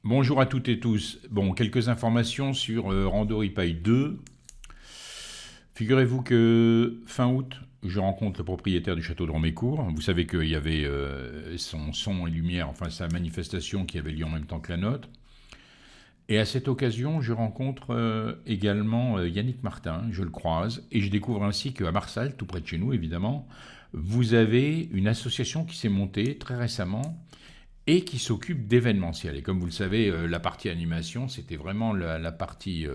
Bonjour à toutes et tous. Bon, quelques informations sur Rando Ripaille 2. Figurez-vous que fin août, je rencontre le propriétaire du château de Romécourt. Vous savez qu'il y avait son son et lumière, enfin sa manifestation qui avait lieu en même temps que la nôtre. Et à cette occasion, je rencontre également Yannick Martin, je le croise, et je découvre ainsi qu'à Marsal, tout près de chez nous évidemment, vous avez une association qui s'est montée très récemment et qui s'occupe d'événementiel. Et comme vous le savez, la partie animation, c'était vraiment la partie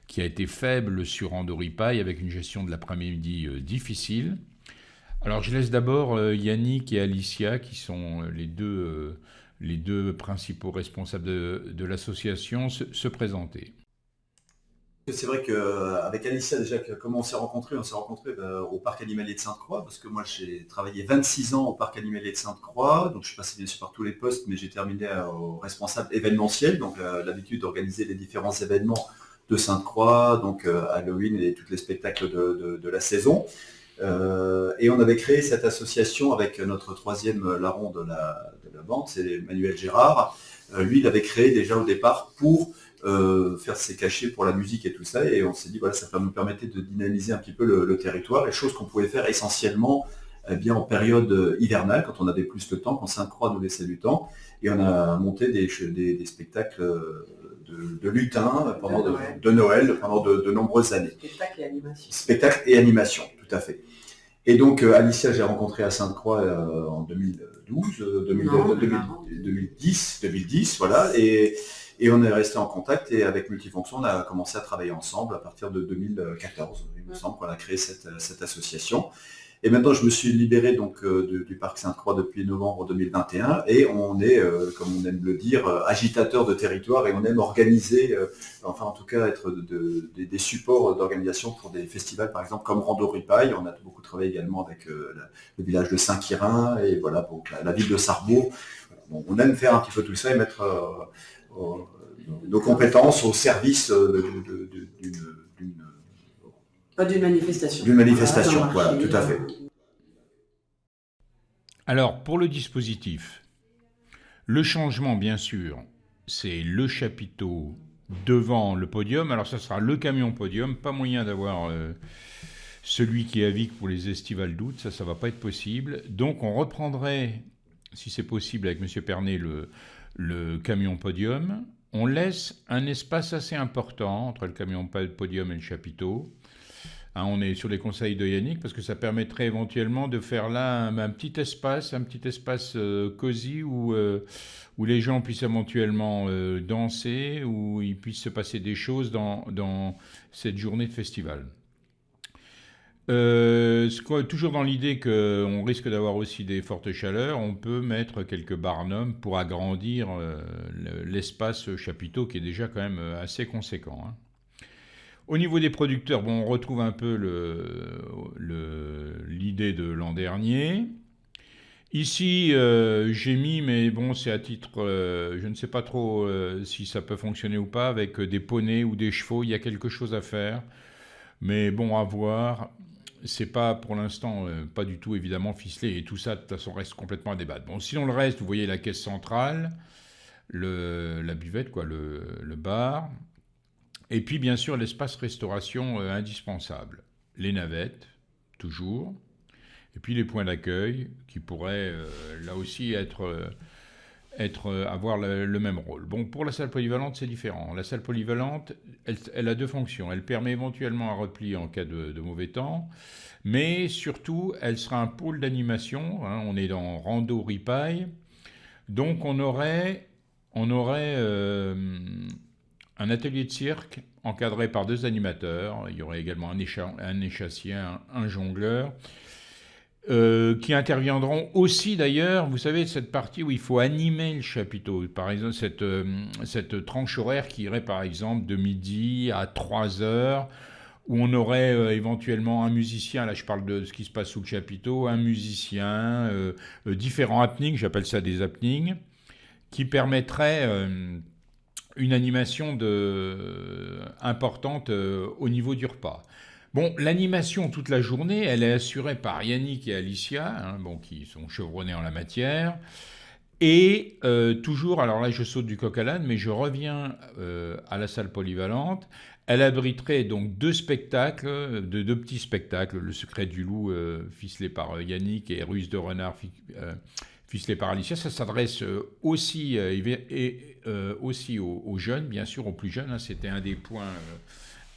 qui a été faible sur Andoripaille, avec une gestion de l'après-midi difficile. Alors je laisse d'abord Yannick et Alicia, qui sont les deux principaux responsables de l'association, se présenter. C'est vrai qu'avec Alicia, déjà, comment on s'est rencontrés au parc animalier de Sainte-Croix, parce que moi j'ai travaillé 26 ans au parc animalier de Sainte-Croix, donc je suis passé bien sûr par tous les postes, mais j'ai terminé au responsable événementiel, donc l'habitude d'organiser les différents événements de Sainte-Croix, donc Halloween et tous les spectacles de la saison. Et on avait créé cette association avec notre troisième larron de la bande, c'est Manuel Gérard. Lui, il avait créé déjà au départ pour faire ses cachets pour la musique et tout ça. Et on s'est dit, voilà, ça nous permettait de dynamiser un petit peu le territoire, et chose qu'on pouvait faire essentiellement bien en période hivernale, quand on avait plus de temps, quand Sainte-Croix nous laissait du temps. Et on a monté des spectacles de lutins de Noël pendant de nombreuses années. Spectacle et animation. Spectacle et animation, tout à fait. Et donc Alicia, j'ai rencontré à Sainte-Croix en 2012, 2010, voilà, et on est resté en contact, et avec Multifonction, on a commencé à travailler ensemble à partir de 2014. Il me semble qu'on a créé cette association. Et maintenant, je me suis libéré donc du parc Sainte-Croix depuis novembre 2021, et on est, comme on aime le dire, agitateur de territoire, et on aime organiser, enfin en tout cas être des supports d'organisation pour des festivals, par exemple comme Rando Ripaille. On a beaucoup travaillé également avec le village de Saint-Quirin, et voilà, donc la ville de Sarrebourg. Bon, on aime faire un petit peu tout ça et mettre nos compétences au service Pas d'une manifestation. d'une manifestation. Voilà, tout à fait. Alors, pour le dispositif, le changement, bien sûr, c'est le chapiteau devant le podium. Alors, ça sera le camion podium, pas moyen d'avoir celui qui est à Vic pour les estivales d'août, ça va pas être possible. Donc, on reprendrait, si c'est possible, avec M. Pernet, le camion podium. On laisse un espace assez important entre le camion podium et le chapiteau. Hein, on est sur les conseils de Yannick, parce que ça permettrait éventuellement de faire là un petit espace cosy où les gens puissent éventuellement danser, où il puisse se passer des choses dans cette journée de festival. Toujours dans l'idée qu'on risque d'avoir aussi des fortes chaleurs, on peut mettre quelques barnums pour agrandir l'espace chapiteau, qui est déjà quand même assez conséquent. Hein. Au niveau des producteurs, bon, on retrouve un peu l'idée de l'an dernier. Ici, j'ai mis, mais bon, c'est à titre, je ne sais pas trop si ça peut fonctionner ou pas, avec des poneys ou des chevaux. Il y a quelque chose à faire, mais bon, à voir. C'est pas pour l'instant pas du tout évidemment ficelé, et tout ça de toute façon reste complètement à débattre. Bon, sinon le reste, vous voyez la caisse centrale, la buvette, quoi, le bar, et puis bien sûr l'espace restauration indispensable, les navettes toujours, et puis les points d'accueil qui pourraient là aussi avoir le même rôle. Bon, pour la salle polyvalente, c'est différent. La salle polyvalente, elle a deux fonctions. Elle permet éventuellement un repli en cas de mauvais temps, mais surtout, elle sera un pôle d'animation. Hein, on est dans Rando Ripaille, donc on aurait un atelier de cirque encadré par deux animateurs. Il y aurait également un échassien, un jongleur, qui interviendront aussi d'ailleurs, vous savez, cette partie où il faut animer le chapiteau. Par exemple, cette tranche horaire qui irait par exemple de midi à 3 heures, où on aurait éventuellement un musicien, là je parle de ce qui se passe sous le chapiteau, un musicien, différents happenings, j'appelle ça des happenings, qui permettraient une animation importante au niveau du repas. Bon, l'animation toute la journée, elle est assurée par Yannick et Alicia, hein, bon, qui sont chevronnés en la matière. Et toujours, alors là je saute du coq à l'âne, mais je reviens à la salle polyvalente. Elle abriterait donc deux spectacles, deux petits spectacles, Le Secret du Loup, ficelé par Yannick, et Ruse de Renard, ficelé par Alicia. Ça s'adresse aussi, aussi aux jeunes, bien sûr, aux plus jeunes. Hein. C'était un des points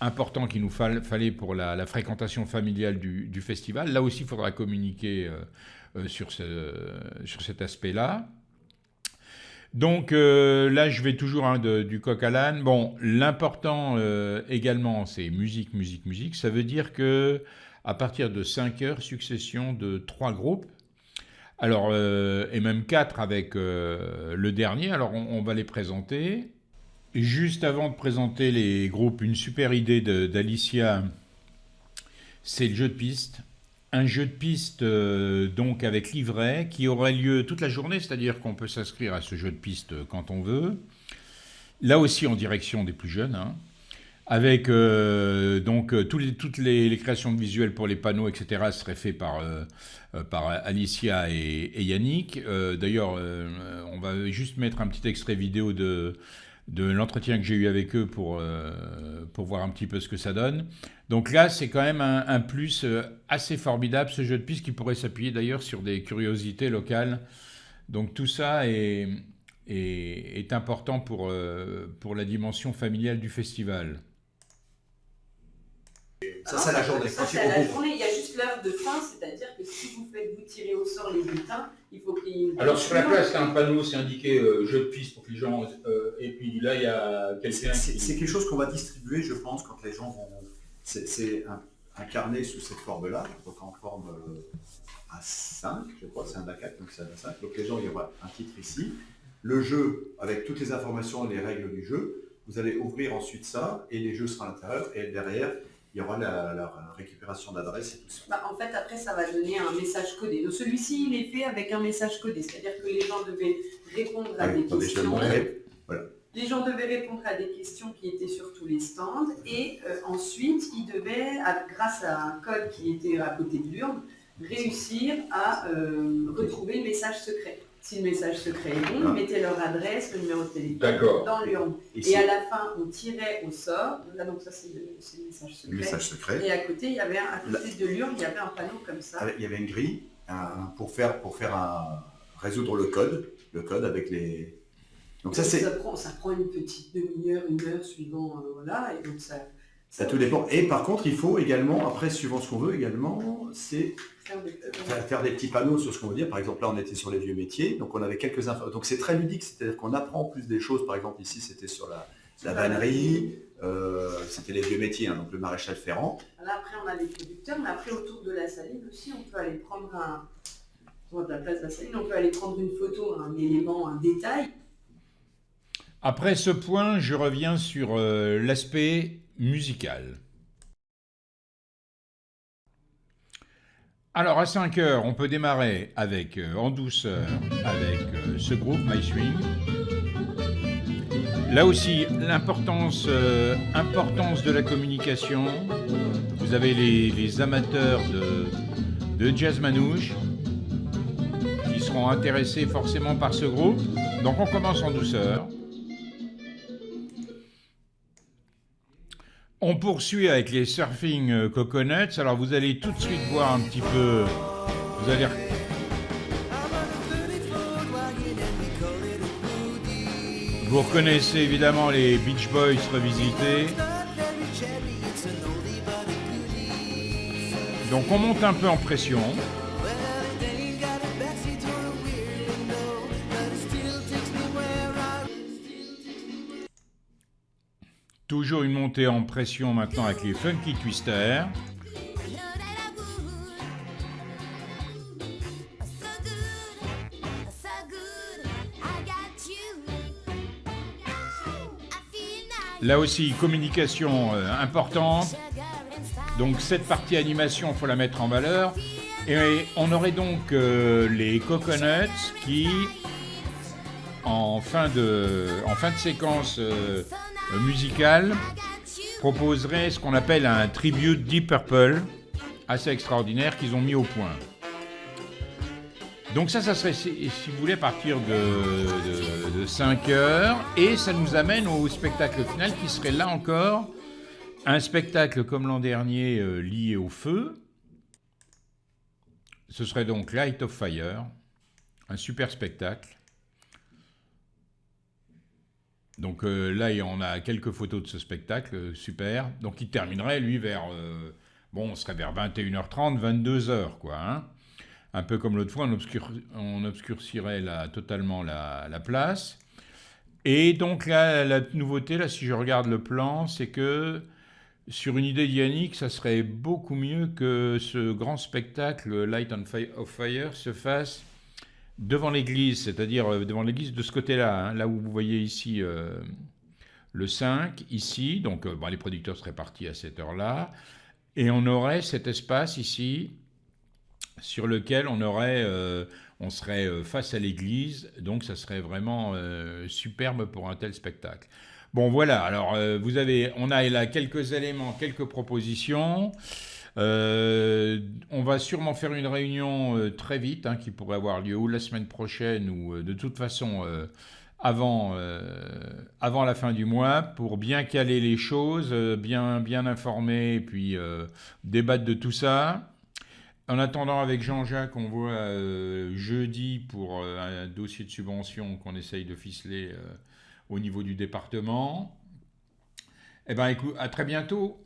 importants qu'il nous fallait pour la fréquentation familiale du festival. Là aussi, il faudra communiquer sur cet aspect-là. Donc là, je vais toujours du coq à l'âne. Bon, l'important également, c'est musique, musique, musique. Ça veut dire que à partir de 5 heures, succession de 3 groupes. Alors, et même 4 avec le dernier. Alors, on va les présenter. Juste avant de présenter les groupes, une super idée d'Alicia, c'est le jeu de piste. Un jeu de piste donc avec livret qui aurait lieu toute la journée, c'est-à-dire qu'on peut s'inscrire à ce jeu de piste quand on veut. Là aussi en direction des plus jeunes, hein, avec donc toutes les créations de visuels pour les panneaux, etc. seraient faits par Alicia et Yannick. D'ailleurs, on va juste mettre un petit extrait vidéo de l'entretien que j'ai eu avec eux pour voir un petit peu ce que ça donne. Donc là, c'est quand même un plus assez formidable, ce jeu de piste, qui pourrait s'appuyer d'ailleurs sur des curiosités locales. Donc tout ça est important pour la dimension familiale du festival. Ça, c'est la journée. Ça, c'est à la journée. Il y a juste l'heure de fin, c'est-à-dire que si vous tirez au sort les bulletins, il faut qu'il... Alors sur la place, il y a un panneau, c'est indiqué jeu de piste pour que les gens... et puis là, il y a quelqu'un qui... C'est quelque chose qu'on va distribuer, je pense, quand les gens vont... C'est un carnet sous cette forme-là, donc en forme A5, je crois, c'est un A4, donc c'est un A5. Donc les gens, il y aura un titre ici. Le jeu, avec toutes les informations et les règles du jeu. Vous allez ouvrir ensuite ça, et les jeux seront à l'intérieur, et derrière, il y aura la récupération d'adresse et tout ça. En fait, après, ça va donner un message codé. Donc, celui-ci, il est fait avec un message codé. C'est-à-dire que les gens devaient répondre à des questions. Voilà. Les gens devaient répondre à des questions qui étaient sur tous les stands. Et ensuite, ils devaient, grâce à un code qui était à côté de l'urne, réussir à retrouver le message secret. Si le message secret est bon, ils mettaient leur adresse, le numéro de téléphone dans l'urne. Et à la fin, on tirait au sort. Là, donc ça, c'est le message secret. Et à côté, il y avait à côté de l'urne, il y avait un panneau comme ça. Il y avait une grille pour résoudre le code avec les... Donc ça prend une petite demi-heure, une heure suivant, voilà, et donc ça tout dépend. Et par contre, il faut également, après, suivant ce qu'on veut également, c'est faire des petits panneaux sur ce qu'on veut dire. Par exemple, là, on était sur les vieux métiers, donc on avait quelques infos. Donc c'est très ludique, c'est-à-dire qu'on apprend plus des choses. Par exemple, ici, c'était sur la vannerie, c'était les vieux métiers, hein, donc le maréchal Ferrand. Là, après, on a les producteurs, mais après, autour de la saline aussi, on peut aller prendre de la place de la saline, on peut aller prendre une photo, un élément, un détail. Après ce point, je reviens sur l'aspect musical. Alors à 5 heures, on peut démarrer avec, en douceur avec ce groupe My Swing. Là aussi, l'importance de la communication. Vous avez les amateurs de jazz manouche qui seront intéressés forcément par ce groupe. Donc on commence en douceur. On poursuit avec les Surfing Coconuts. Alors vous allez tout de suite voir un petit peu. Vous reconnaissez évidemment les Beach Boys revisités. Donc on monte un peu en pression. Toujours une montée en pression maintenant avec les Funky Twisters. Là aussi, communication importante. Donc cette partie animation, il faut la mettre en valeur. Et on aurait donc les Coconuts qui, en fin de séquence musicale, proposerait ce qu'on appelle un tribute Deep Purple, assez extraordinaire, qu'ils ont mis au point. Donc ça serait, si vous voulez, à partir de 5 heures. Et ça nous amène au spectacle final qui serait là encore un spectacle comme l'an dernier lié au feu. Ce serait donc Light of Fire, un super spectacle. Donc là, on a quelques photos de ce spectacle, super. Donc il terminerait, lui, vers... on serait vers 21h30, 22h, quoi. Hein. Un peu comme l'autre fois, on obscurcirait totalement la place. Et donc là, la nouveauté, là, si je regarde le plan, c'est que sur une idée d'Yannick, ça serait beaucoup mieux que ce grand spectacle Light of Fire se fasse devant l'église, c'est-à-dire devant l'église de ce côté-là, hein, là où vous voyez ici le 5, ici, donc les producteurs seraient partis à cette heure-là, et on aurait cet espace ici sur lequel on serait face à l'église, donc ça serait vraiment superbe pour un tel spectacle. Bon voilà, alors on a là quelques éléments, quelques propositions. On va sûrement faire une réunion très vite, hein, qui pourrait avoir lieu ou la semaine prochaine ou de toute façon avant la fin du mois pour bien caler les choses, bien informer et puis débattre de tout ça. En attendant, avec Jean-Jacques, on voit jeudi pour un dossier de subvention qu'on essaye de ficeler au niveau du département. Eh bien, écoute, à très bientôt.